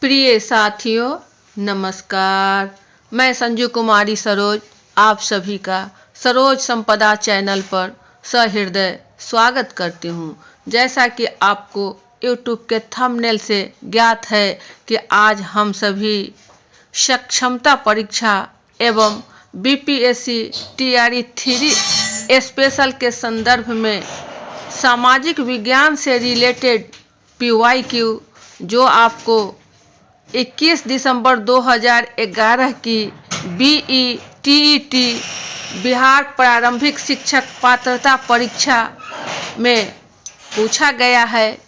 प्रिय साथियों, नमस्कार। मैं संजू कुमारी सरोज आप सभी का सरोज संपदा चैनल पर सहृदय स्वागत करती हूँ। जैसा कि आपको YouTube के थंबनेल से ज्ञात है कि आज हम सभी सक्षमता परीक्षा एवं BPSC TRE 3 स्पेशल के संदर्भ में सामाजिक विज्ञान से रिलेटेड PYQ जो आपको 21 दिसंबर 2011 की BETET बिहार प्रारंभिक शिक्षक पात्रता परीक्षा में पूछा गया है,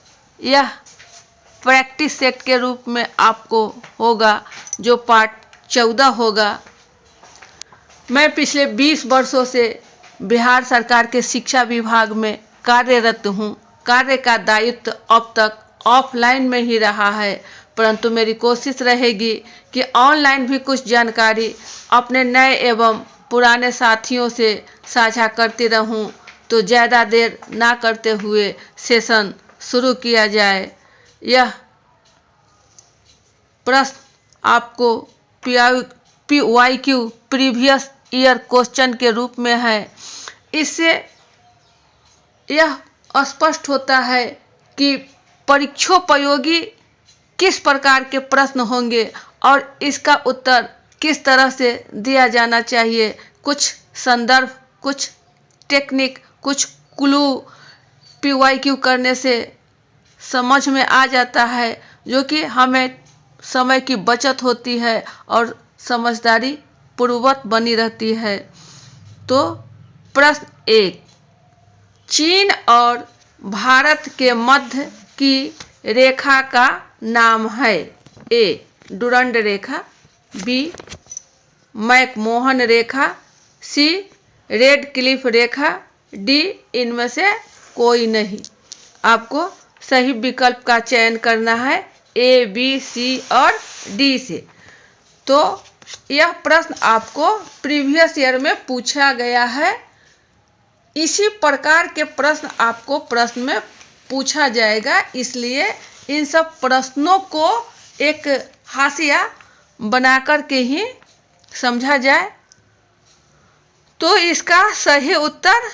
यह प्रैक्टिस सेट के रूप में आपको होगा जो पार्ट 14 होगा। मैं पिछले 20 वर्षों से बिहार सरकार के शिक्षा विभाग में कार्यरत हूँ। कार्य का दायित्व अब तक ऑफलाइन में ही रहा है, परंतु मेरी कोशिश रहेगी कि ऑनलाइन भी कुछ जानकारी अपने नए एवं पुराने साथियों से साझा करती रहूं। तो ज़्यादा देर ना करते हुए सेशन शुरू किया जाए। यह प्रश्न आपको PYQ प्रीवियस ईयर क्वेश्चन के रूप में है। इससे यह स्पष्ट होता है कि परीक्षोपयोगी किस प्रकार के प्रश्न होंगे और इसका उत्तर किस तरह से दिया जाना चाहिए। कुछ संदर्भ, कुछ टेक्निक, कुछ क्लू PYQ करने से समझ में आ जाता है, जो कि हमें समय की बचत होती है और समझदारी पूर्वक बनी रहती है। तो प्रश्न 1, चीन और भारत के मध्य की रेखा का नाम है। A. Durand Rekha, B. McMahon Rekha, C. Red Cliff Rekha, D. इनमें से कोई नहीं। आपको सही विकल्प का चयन करना है A, B, C और D से। तो यह प्रश्न आपको प्रीवियस ईयर में पूछा गया है। इसी प्रकार के प्रश्न आपको प्रश्न में पूछा जाएगा, इसलिए इन सब प्रश्नों को एक हाशिया बनाकर के ही समझा जाए। तो इसका सही उत्तर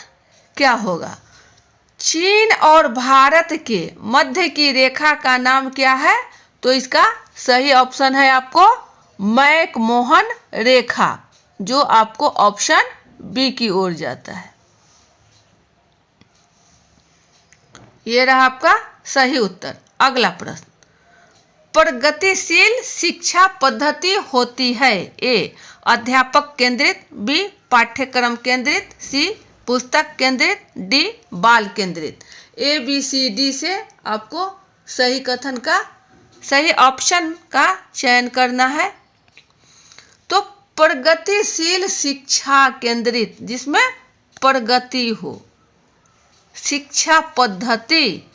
क्या होगा? चीन और भारत के मध्य की रेखा का नाम क्या है? तो इसका सही ऑप्शन है आपको मैकमोहन रेखा, जो आपको ऑप्शन बी की ओर जाता है। ये रहा आपका सही उत्तर। अगला प्रश्न, प्रगतिशील शिक्षा पद्धति होती है। A. अध्यापक केंद्रित, B. पाठ्यक्रम केंद्रित, C. पुस्तक केंद्रित, D. बाल केंद्रित। ABCD से आपको सही कथन का सही ऑप्शन का चयन करना है। तो प्रगतिशील शिक्षा केंद्रित, जिसमें प्रगति हो, शिक्षा पद्धति,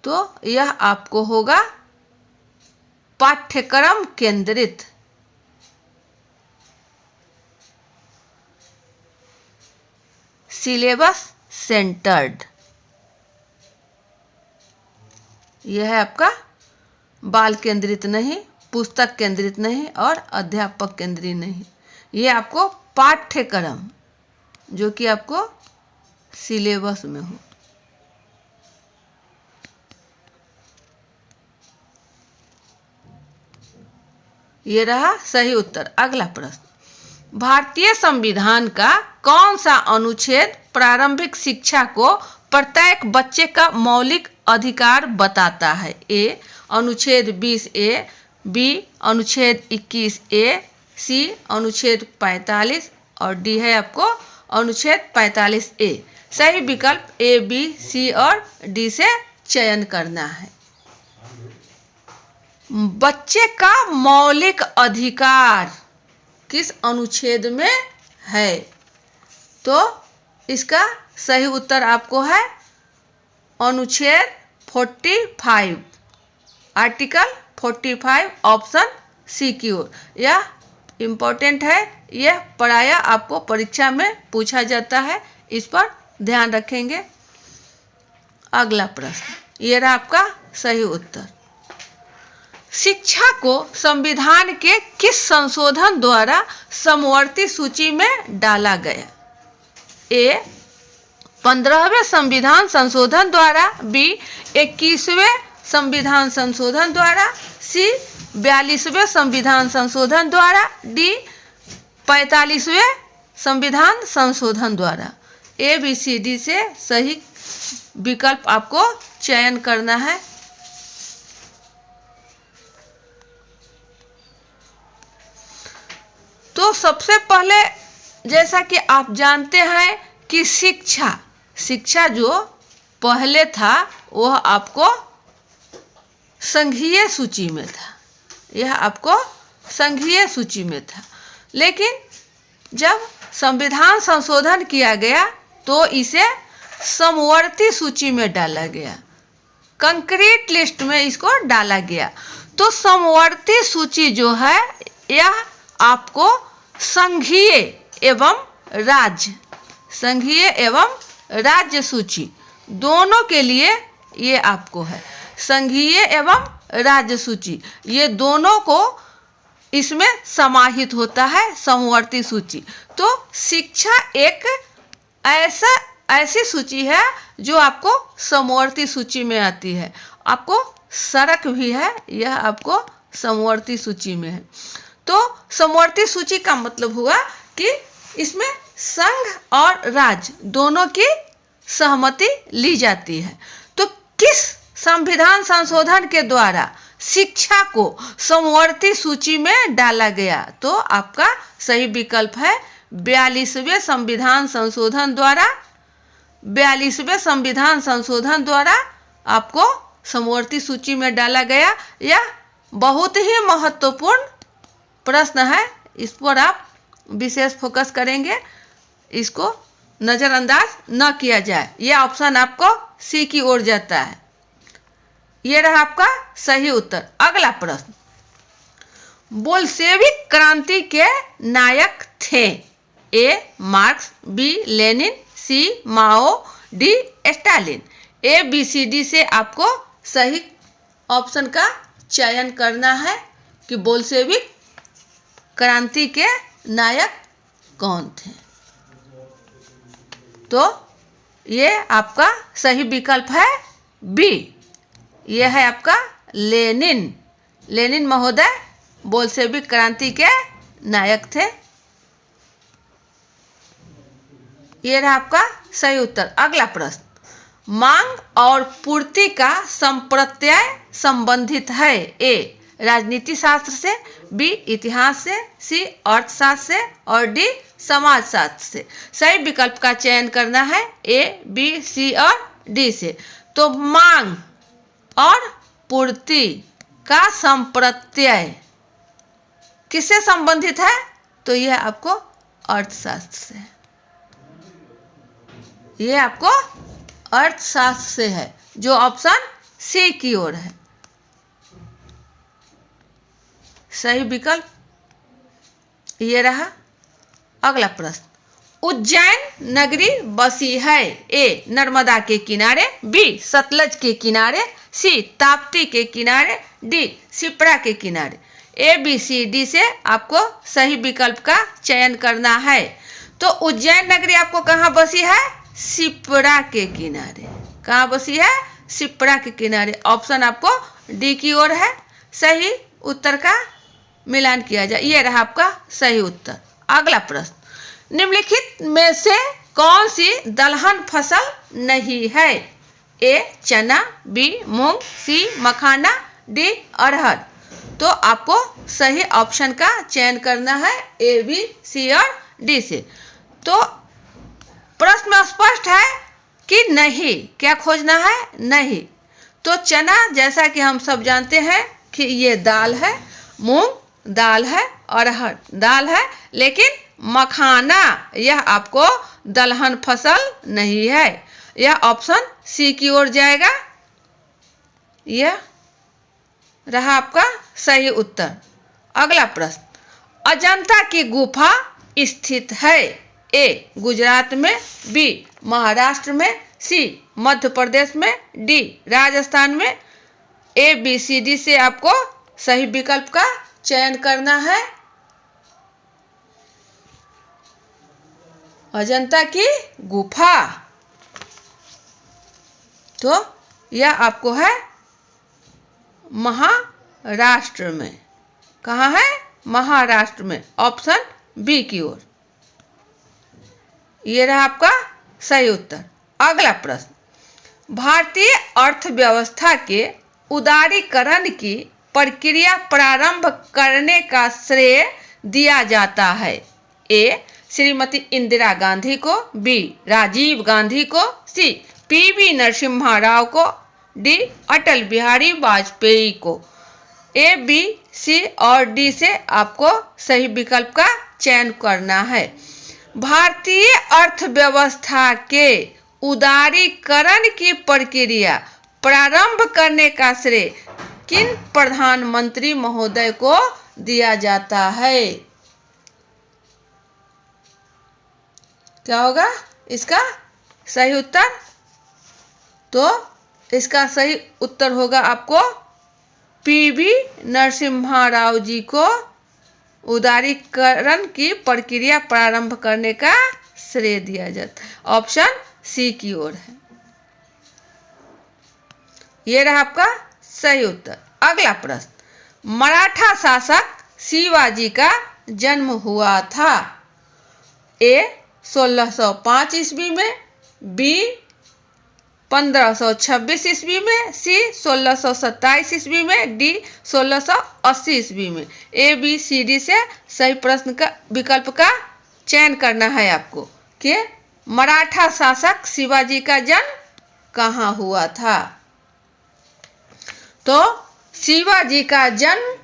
तो यह आपको होगा पाठ्यक्रम केंद्रित। सिलेबस सेंटर्ड, यह है आपका बाल केंद्रित नहीं, पुस्तक केंद्रित नहीं और अध्यापक केंद्रित नहीं। यह आपको पाठ्यक्रम, जो कि आपको सिलेबस में हो। ये रहा सही उत्तर। अगला प्रश्न, भारतीय संविधान का कौन सा अनुच्छेद प्रारंभिक शिक्षा को प्रत्येक बच्चे का मौलिक अधिकार बताता है? A. अनुच्छेद 20A, B. अनुच्छेद 21A, C. अनुच्छेद 45 और D है आपको अनुच्छेद 45A। सही विकल्प A, B, C और D से चयन करना है। बच्चे का मौलिक अधिकार किस अनुच्छेद में है? तो इसका सही उत्तर आपको है अनुच्छेद 45, आर्टिकल 45, ऑप्शन सी की ओर। यह इम्पोर्टेंट है, यह प्रायः आपको परीक्षा में पूछा जाता है, इस पर ध्यान रखेंगे। अगला प्रश्न, ये रहा आपका सही उत्तर। शिक्षा को संविधान के किस संशोधन द्वारा समवर्ती सूची में डाला गया? ए 15वें संविधान संशोधन द्वारा, बी 21वें संविधान संशोधन द्वारा, सी 42वें संविधान संशोधन द्वारा, डी 45वें संविधान संशोधन द्वारा। ए बी सी डी से सही विकल्प आपको चयन करना है। तो सबसे पहले जैसा कि आप जानते हैं कि शिक्षा जो पहले था वह आपको संघीय सूची में था, यह आपको संघीय सूची में था। लेकिन जब संविधान संशोधन किया गया तो इसे समवर्ती सूची में डाला गया, कंक्रीट लिस्ट में इसको डाला गया। तो समवर्ती सूची जो है यह आपको संघीय एवं राज्य सूची दोनों के लिए ये आपको है। संघीय एवं राज्य सूची ये दोनों को इसमें समाहित होता है समवर्ती सूची। तो शिक्षा एक ऐसी सूची है जो आपको समवर्ती सूची में आती है। आपको सड़क भी है, यह आपको समवर्ती सूची में है। तो समवर्ती सूची का मतलब हुआ कि इसमें संघ और राज्य दोनों की सहमति ली जाती है। तो किस संविधान संशोधन के द्वारा शिक्षा को समवर्ती सूची में डाला गया? तो आपका सही विकल्प है 42वें संविधान संशोधन द्वारा। 42वें संविधान संशोधन द्वारा आपको समवर्ती सूची में डाला गया। यह बहुत ही महत्वपूर्ण प्रश्न है, इस पर आप विशेष फोकस करेंगे, इसको नज़रअंदाज न किया जाए। यह ऑप्शन आपको सी की ओर जाता है। यह रहा आपका सही उत्तर। अगला प्रश्न, बोल्शेविक क्रांति के नायक थे? A Marx, B Lenin, C Mao, D Stalin. A B C D से आपको सही ऑप्शन का चयन करना है कि बोल्शेविक क्रांति के नायक कौन थे। तो ये आपका सही विकल्प है बी, यह है आपका लेनिन महोदय बोल्शेविक क्रांति के नायक थे। ये रहा आपका सही उत्तर। अगला प्रश्न, मांग और पूर्ति का संप्रत्यय संबंधित है? ए राजनीति शास्त्र से, बी इतिहास से, सी अर्थशास्त्र से और डी समाजशास्त्र से। सही विकल्प का चयन करना है ए, बी, सी और डी से। तो मांग और पूर्ति का संप्रत्यय किससे संबंधित है? तो यह आपको अर्थशास्त्र से, यह आपको अर्थशास्त्र से है, जो ऑप्शन सी की ओर है। सही विकल्प ये रहा। अगला प्रश्न, उज्जैन नगरी बसी है? ए नर्मदा के किनारे, बी सतलज के किनारे, सी ताप्ती के किनारे, डी शिप्रा के किनारे। ए बी सी डी से आपको सही विकल्प का चयन करना है। तो उज्जैन नगरी आपको कहाँ बसी है? शिप्रा के किनारे। कहाँ बसी है? शिप्रा के किनारे। ऑप्शन आपको डी की ओर है। सही उत्तर का मिलान किया जाए। यह रहा आपका सही उत्तर। अगला प्रश्न, निम्नलिखित में से कौन सी दलहन फसल नहीं है? ए चना, बी मूंग, सी मखाना, डी अरहर। तो आपको सही ऑप्शन का चयन करना है ए, बी, सी और डी से। तो प्रश्न में स्पष्ट है कि नहीं, क्या खोजना है? नहीं। तो चना जैसा कि हम सब जानते हैं कि ये दाल है, मूंग दाल है, अरहर दाल है, लेकिन मखाना यह आपको दलहन फसल नहीं है। यह ऑप्शन सी की ओर जाएगा। यह रहा आपका सही उत्तर। अगला प्रश्न, अजंता की गुफा स्थित है? ए गुजरात में, बी महाराष्ट्र में, सी मध्य प्रदेश में, डी राजस्थान में। ए बी सी डी से आपको सही विकल्प का चयन करना है। अजंता की गुफा, तो यह आपको है महाराष्ट्र में। कहाँ है? महाराष्ट्र में, ऑप्शन बी की ओर। ये रहा आपका सही उत्तर। अगला प्रश्न, भारतीय अर्थव्यवस्था के उदारीकरण की प्रक्रिया प्रारंभ करने का श्रेय दिया जाता है। ए श्रीमती इंदिरा गांधी को, बी राजीव गांधी को, सी पीवी नरसिम्हा राव को, डी अटल बिहारी वाजपेयी को। ए, बी, सी और डी से आपको सही विकल्प का चयन करना है। भारतीय अर्थव्यवस्था के उदारीकरण की प्रक्रिया प्रारंभ करने का श्रेय किन प्रधानमंत्री महोदय को दिया जाता है? क्या होगा इसका सही उत्तर? तो इसका सही उत्तर होगा आपको पीवी नरसिम्हा राव जी को उदारीकरण की प्रक्रिया प्रारंभ करने का श्रेय दिया जाता है। ऑप्शन सी की ओर है। यह रहा आपका सही उत्तर। अगला प्रश्न, मराठा शासक शिवाजी का जन्म हुआ था। ए 1605 ईस्वी में, बी 1526 ईस्वी में, सी 1627 ईस्वी में, डी 1680 ईस्वी में। ए, बी, सी, डी से सही प्रश्न का विकल्प का चयन करना है आपको कि मराठा शासक शिवाजी का जन्म कहाँ हुआ था। तो शिवाजी का जन्म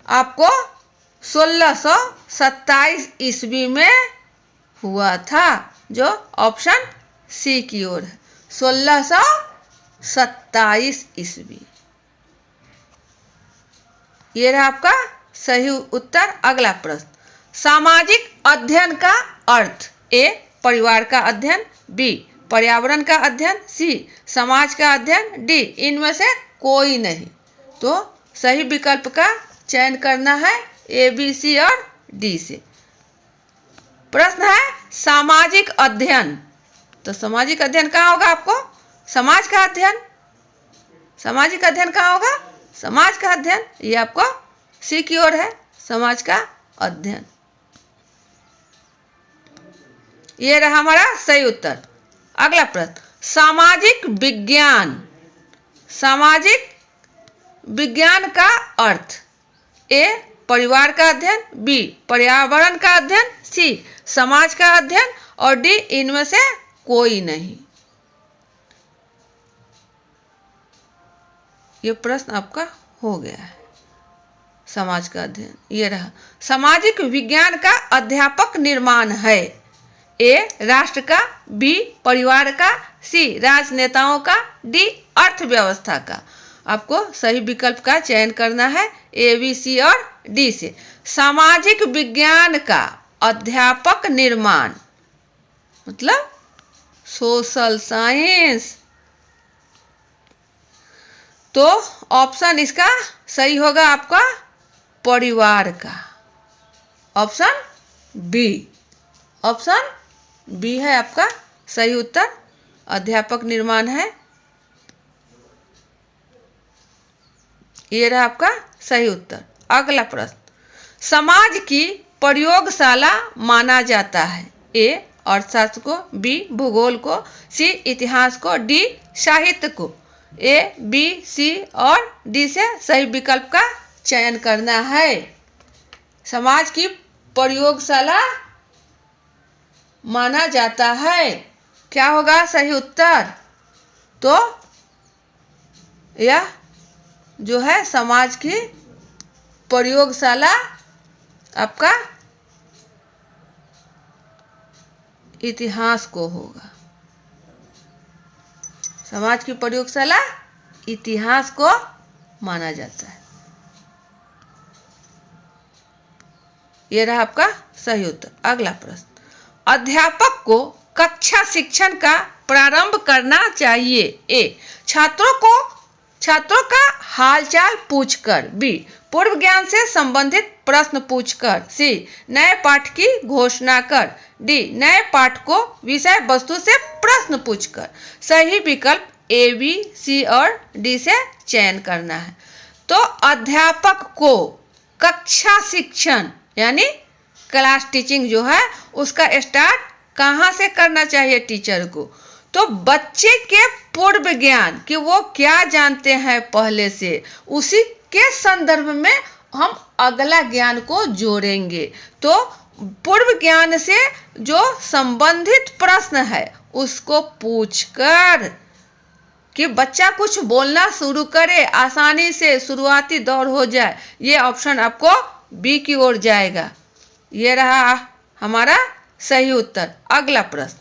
आपको 1627 ईस्वी में हुआ था, जो ऑप्शन सी की ओर है। 1627 ईस्वी। ये रहा आपका सही उत्तर। अगला प्रश्न, सामाजिक अध्ययन का अर्थ। ए परिवार का अध्ययन, बी पर्यावरण का अध्ययन, सी समाज का अध्ययन, डी इनमें से कोई नहीं। तो सही विकल्प का चयन करना है ए, बी, सी और डी से। प्रश्न है सामाजिक अध्ययन, तो सामाजिक अध्ययन कहाँ होगा आपको? समाज का अध्ययन। सामाजिक अध्ययन कहाँ होगा? समाज का अध्ययन। ये आपको सी की ओर है, समाज का अध्ययन। ये रहा हमारा सही उत्तर। अगला प्रश्न, सामाजिक विज्ञान। सामाजिक विज्ञान का अर्थ। ए परिवार का अध्ययन, बी पर्यावरण का अध्ययन, सी समाज का अध्ययन और डी इनमें से कोई नहीं। ये प्रश्न आपका हो गया है। समाज का अध्ययन ये रहा। सामाजिक विज्ञान का अध्यापक निर्माण है। ए राष्ट्र का, बी परिवार का, सी राजनेताओं का, डी अर्थव्यवस्था का। आपको सही विकल्प का चयन करना है ए, बी, सी और डी से। सामाजिक विज्ञान का अध्यापक निर्माण मतलब सोशल साइंस। तो ऑप्शन इसका सही होगा आपका परिवार का, ऑप्शन बी। ऑप्शन बी है आपका सही उत्तर। अध्यापक निर्माण है, ये रहा आपका सही उत्तर। अगला प्रश्न, समाज की प्रयोगशाला माना जाता है। ए अर्थशास्त्र को, बी भूगोल को, सी इतिहास को, डी साहित्य को। ए, बी, सी और डी से सही विकल्प का चयन करना है। समाज की प्रयोगशाला माना जाता है, क्या होगा सही उत्तर? तो यह जो है समाज की प्रयोगशाला आपका इतिहास को होगा। समाज की प्रयोगशाला इतिहास को माना जाता है। यह रहा आपका सही उत्तर। अगला प्रश्न, अध्यापक को कक्षा शिक्षण का प्रारंभ करना चाहिए। ए छात्रों का हालचाल पूछकर, बी पूर्व ज्ञान से संबंधित प्रश्न पूछकर, सी नए पाठ की घोषणा कर, डी नए पाठ को विषय वस्तु से प्रश्न पूछकर। सही विकल्प ए, बी, सी और डी से चयन करना है। तो अध्यापक को कक्षा शिक्षण यानी क्लास टीचिंग जो है उसका स्टार्ट कहाँ से करना चाहिए टीचर को? तो बच्चे के पूर्व ज्ञान कि वो क्या जानते हैं पहले से, उसी के संदर्भ में हम अगला ज्ञान को जोड़ेंगे। तो पूर्व ज्ञान से जो संबंधित प्रश्न है उसको पूछकर कि बच्चा कुछ बोलना शुरू करे, आसानी से शुरुआती दौर हो जाए, ये ऑप्शन आपको बी की ओर जाएगा। ये रहा हमारा सही उत्तर। अगला प्रश्न,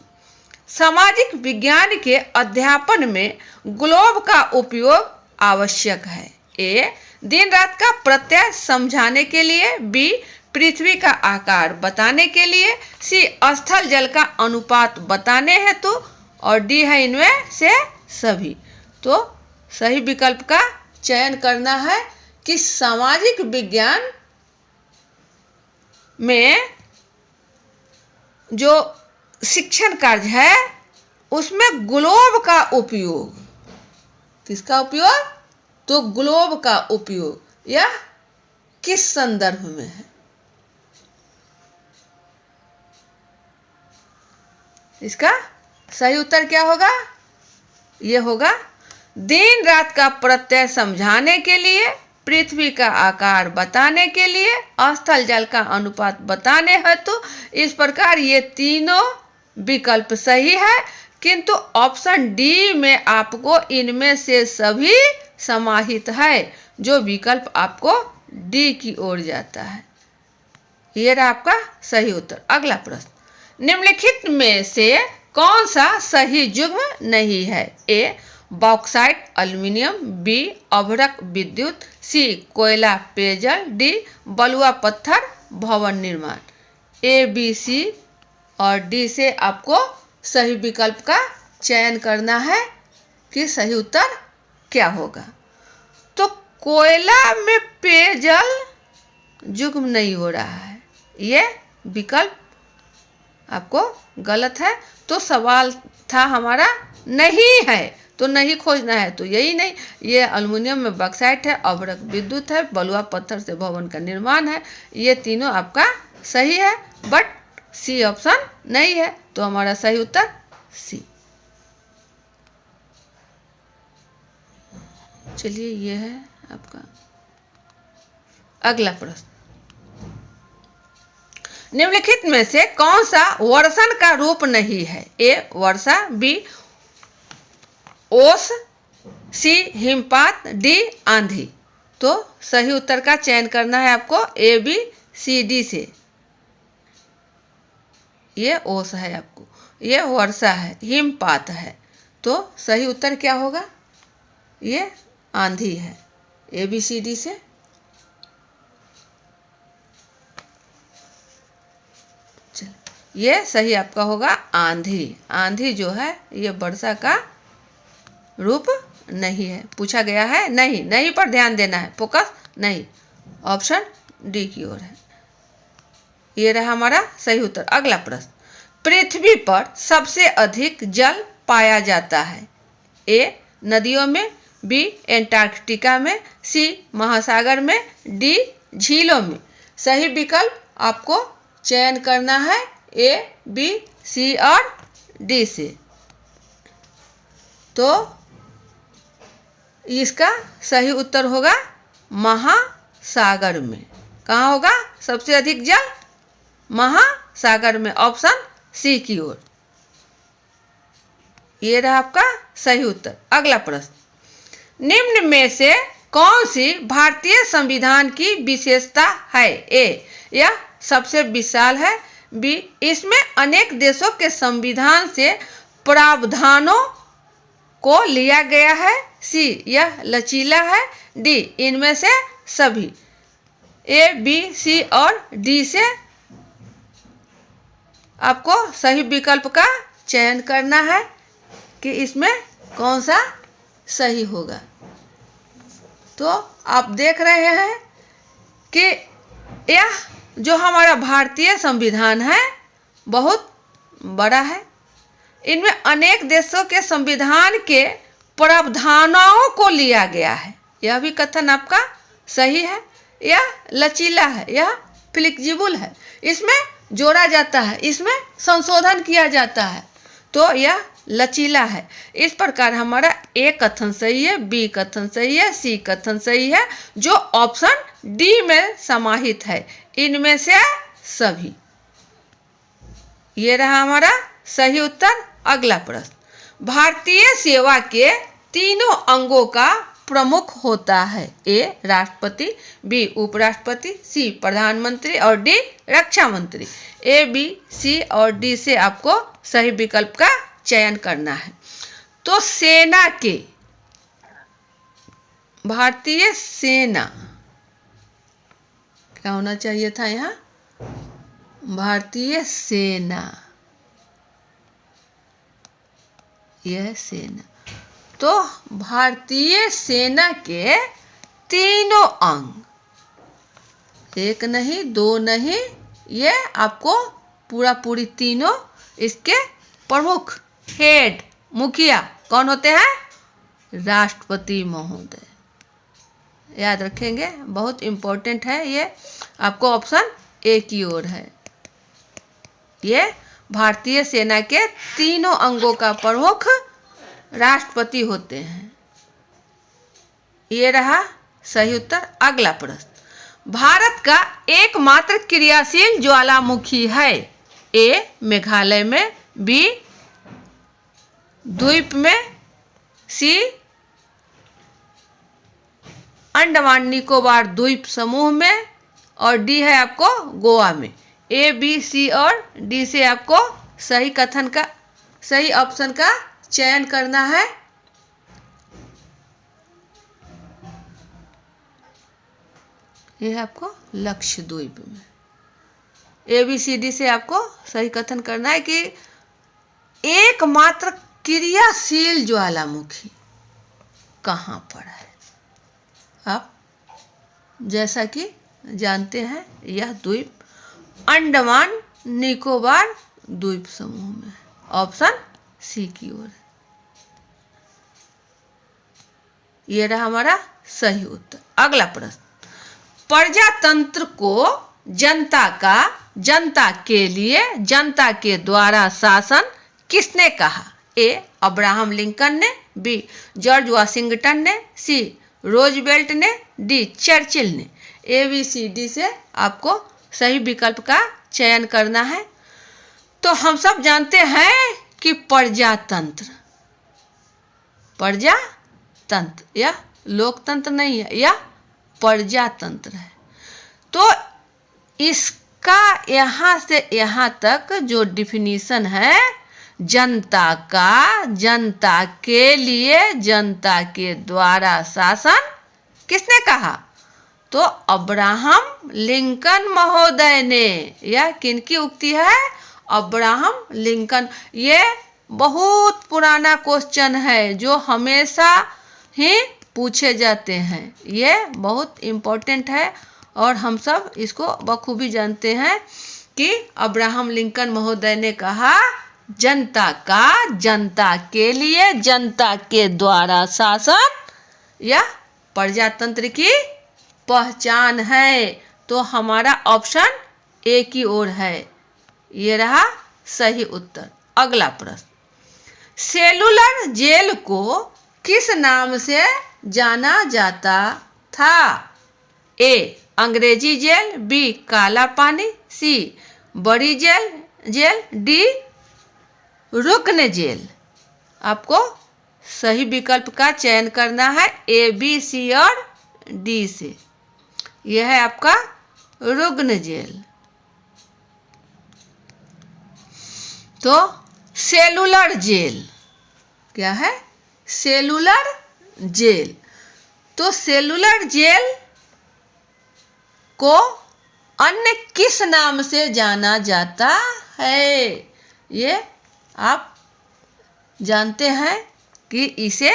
सामाजिक विज्ञान के अध्यापन में ग्लोब का उपयोग आवश्यक है। ए दिन रात का प्रत्यय समझाने के लिए, बी पृथ्वी का आकार बताने के लिए, सी स्थल जल का अनुपात बताने हेतु और डी है इनमें से सभी। तो सही विकल्प का चयन करना है कि सामाजिक विज्ञान में जो शिक्षण कार्य है उसमें ग्लोब का उपयोग, किसका उपयोग? तो ग्लोब का उपयोग, यह किस संदर्भ में है? इसका सही उत्तर क्या होगा? यह होगा दिन रात का प्रत्यय समझाने के लिए, पृथ्वी का आकार बताने के लिए, स्थल जल का अनुपात बताने हेतु। इस प्रकार ये तीनों विकल्प सही है, किंतु ऑप्शन डी में आपको इनमें से सभी समाहित है, जो विकल्प आपको डी की ओर जाता है। ये रहा आपका सही उत्तर। अगला प्रश्न, निम्नलिखित में से कौन सा सही युग्म नहीं है? ए बॉक्साइट एल्युमिनियम, बी अभ्रक विद्युत, सी कोयला पेयजल, डी बलुआ पत्थर भवन निर्माण। ए, बी, सी और डी से आपको सही विकल्प का चयन करना है कि सही उत्तर क्या होगा। तो कोयला में पेयजल युग्म नहीं हो रहा है, ये विकल्प आपको गलत है। तो सवाल था हमारा नहीं है, तो नहीं खोजना है, तो यही नहीं। ये एल्युमिनियम में बॉक्साइट है, अभ्रक विद्युत है, बलुआ पत्थर से भवन का निर्माण है। ये तीनों आपका सही है, बट सी ऑप्शन नहीं है, तो हमारा सही उत्तर सी। चलिए ये है आपका अगला प्रश्न, निम्नलिखित में से कौन सा वर्षण का रूप नहीं है? ए वर्षा, बी ओस, सी हिमपात, डी आंधी। तो सही उत्तर का चयन करना है आपको ए, बी, सी, डी से। ये ओस है आपको, ये वर्षा है, हिमपात है, तो सही उत्तर क्या होगा? ये आंधी है, ए, बी, सी, डी से। ये सही आपका होगा आंधी। आंधी जो है ये वर्षा का रूप नहीं है, पूछा गया है नहीं, नहीं पर ध्यान देना है, फोकस नहीं। ऑप्शन डी की ओर है। ये रहा हमारा सही उत्तर। अगला प्रश्न, पृथ्वी पर सबसे अधिक जल पाया जाता है? ए नदियों में, बी एंटार्कटिका में, सी महासागर में, डी झीलों में। सही विकल्प आपको चयन करना है ए, बी, सी और डी से। तो इसका सही उत्तर होगा महासागर में। कहाँ होगा सबसे अधिक जल? महासागर में, ऑप्शन सी की ओर। ये रहा आपका सही उत्तर। अगला प्रश्न, निम्न में से कौन सी भारतीय संविधान की विशेषता है? ए यह सबसे विशाल है, बी इसमें अनेक देशों के संविधान से प्रावधानों को लिया गया है, सी यह लचीला है, डी इनमें से सभी। ए, बी, सी और डी से आपको सही विकल्प का चयन करना है कि इसमें कौन सा सही होगा। तो आप देख रहे हैं कि यह जो हमारा भारतीय संविधान है बहुत बड़ा है। इनमें अनेक देशों के संविधान के प्रावधानों को लिया गया है। यह भी कथन आपका सही है। यह लचीला है, यह फ्लेक्सिबल है, इसमें जोड़ा जाता है, इसमें संशोधन किया जाता है, तो यह लचीला है। इस प्रकार हमारा ए कथन सही है, बी कथन सही है, सी कथन सही है, जो ऑप्शन डी में समाहित है, इनमें से सभी। ये रहा हमारा सही उत्तर। अगला प्रश्न, भारतीय सेवा के तीनों अंगों का प्रमुख होता है। ए राष्ट्रपति, बी उपराष्ट्रपति, सी प्रधानमंत्री और डी रक्षा मंत्री। ए, बी, सी और डी से आपको सही विकल्प का चयन करना है। तो सेना के, भारतीय सेना क्या होना चाहिए था यहाँ? भारतीय सेना, यह सेना। तो भारतीय सेना के तीनों अंग, एक नहीं दो नहीं, ये आपको पूरी तीनों, इसके प्रमुख हेड, मुखिया कौन होते हैं? राष्ट्रपति महोदय। याद रखेंगे, बहुत इंपॉर्टेंट है ये, आपको ऑप्शन ए की ओर है। ये भारतीय सेना के तीनों अंगों का प्रमुख राष्ट्रपति होते हैं। ये रहा सही उत्तर। अगला प्रश्न, भारत का एकमात्र क्रियाशील ज्वालामुखी है। ए मेघालय में, बी द्वीप में, सी अंडमान निकोबार द्वीप समूह में और डी है आपको गोवा में। ए, बी, सी और डी से आपको सही कथन का, सही ऑप्शन का चयन करना है। यह है आपको लक्षद्वीप में। ए, बी, सी, डी से आपको सही कथन करना है कि एकमात्र क्रियाशील ज्वालामुखी कहाँ पर है। आप जैसा कि जानते हैं, यह द्वीप अंडमान निकोबार द्वीप समूह में है। ऑप्शन सी की ओर है। यह रहा हमारा सही उत्तर। अगला प्रश्न, प्रजातंत्र को जनता के लिए, जनता के द्वारा शासन किसने कहा? ए अब्राहम लिंकन ने, बी जॉर्ज वाशिंगटन ने, सी रोजवेल्ट ने, डी चर्चिल ने। ए, बी, सी, डी से आपको सही विकल्प का चयन करना है। तो हम सब जानते हैं कि प्रजातंत्र यह लोकतंत्र नहीं है, यह प्रजातंत्र है। तो इसका यहाँ से यहाँ तक जो डिफिनीशन है, जनता के लिए, जनता के द्वारा शासन किसने कहा? तो अब्राहम लिंकन महोदय ने। यह किनकी उक्ति है? Abraham Lincoln. ये बहुत पुराना क्वेश्चन है जो हमेशा ही पूछे जाते हैं। ये बहुत इम्पोर्टेंट है और हम सब इसको बखूबी जानते हैं कि अब्राहम लिंकन महोदय ने कहा, जनता के लिए, जनता के द्वारा शासन यह प्रजातंत्र की पहचान है। तो हमारा ऑप्शन ए की ओर है। ये रहा सही उत्तर। अगला प्रश्न, सेलुलर जेल को किस नाम से जाना जाता था? ए अंग्रेजी जेल, बी काला पानी, सी बड़ी जेल, डी रुकन जेल। आपको सही विकल्प का चयन करना है ए, बी, सी और डी से। यह है आपका रुकन जेल। तो सेलुलर जेल क्या है? Cellular jail. तो सेलुलर जेल को अन्य किस नाम से जाना जाता है? ये आप जानते हैं कि इसे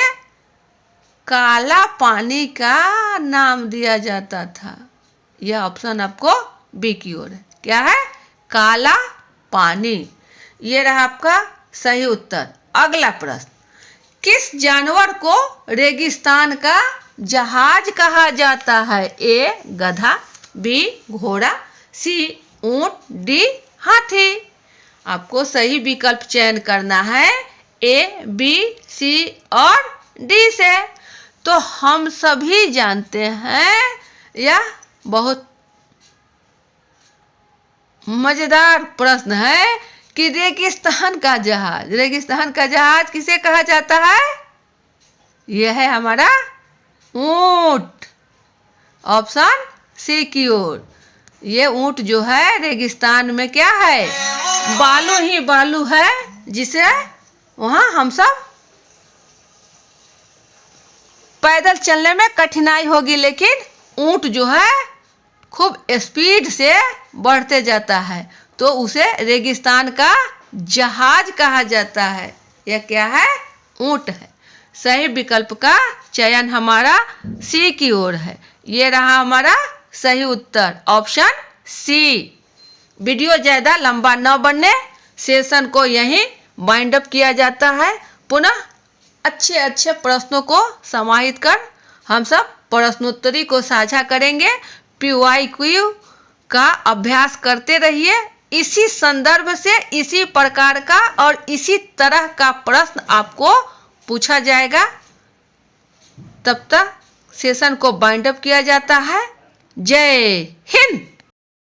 काला पानी का नाम दिया जाता था। यह ऑप्शन आपको बी की ओर है। क्या है? काला पानी। ये रहा आपका सही उत्तर। अगला प्रश्न, किस जानवर को रेगिस्तान का जहाज कहा जाता है? ए गधा, बी घोड़ा, सी ऊंट, डी हाथी। आपको सही विकल्प चयन करना है ए, बी, सी और डी से। तो हम सभी जानते हैं यह बहुत मजेदार प्रश्न है कि रेगिस्तान का जहाज, रेगिस्तान का जहाज किसे कहा जाता है? यह है हमारा ऊंट। ऑप्शन सी की ओर। ये ऊंट जो है रेगिस्तान में क्या है? बालू ही बालू है, जिसे वहां हम सब पैदल चलने में कठिनाई होगी, लेकिन ऊंट जो है खूब स्पीड से बढ़ते जाता है, तो उसे रेगिस्तान का जहाज कहा जाता है। यह क्या है? ऊंट है। सही विकल्प का चयन हमारा सी की ओर है। ये रहा हमारा सही उत्तर, ऑप्शन सी। वीडियो ज़्यादा लंबा न बनने सेशन को यहीं वाइंड अप किया जाता है। पुनः अच्छे अच्छे प्रश्नों को समाहित कर हम सब प्रश्नोत्तरी को साझा करेंगे। PYQ का अभ्यास करते रहिए। इसी संदर्भ से इसी प्रकार का और इसी तरह का प्रश्न आपको पूछा जाएगा। तब तक सेशन को वाइंड अप किया जाता है। जय हिंद।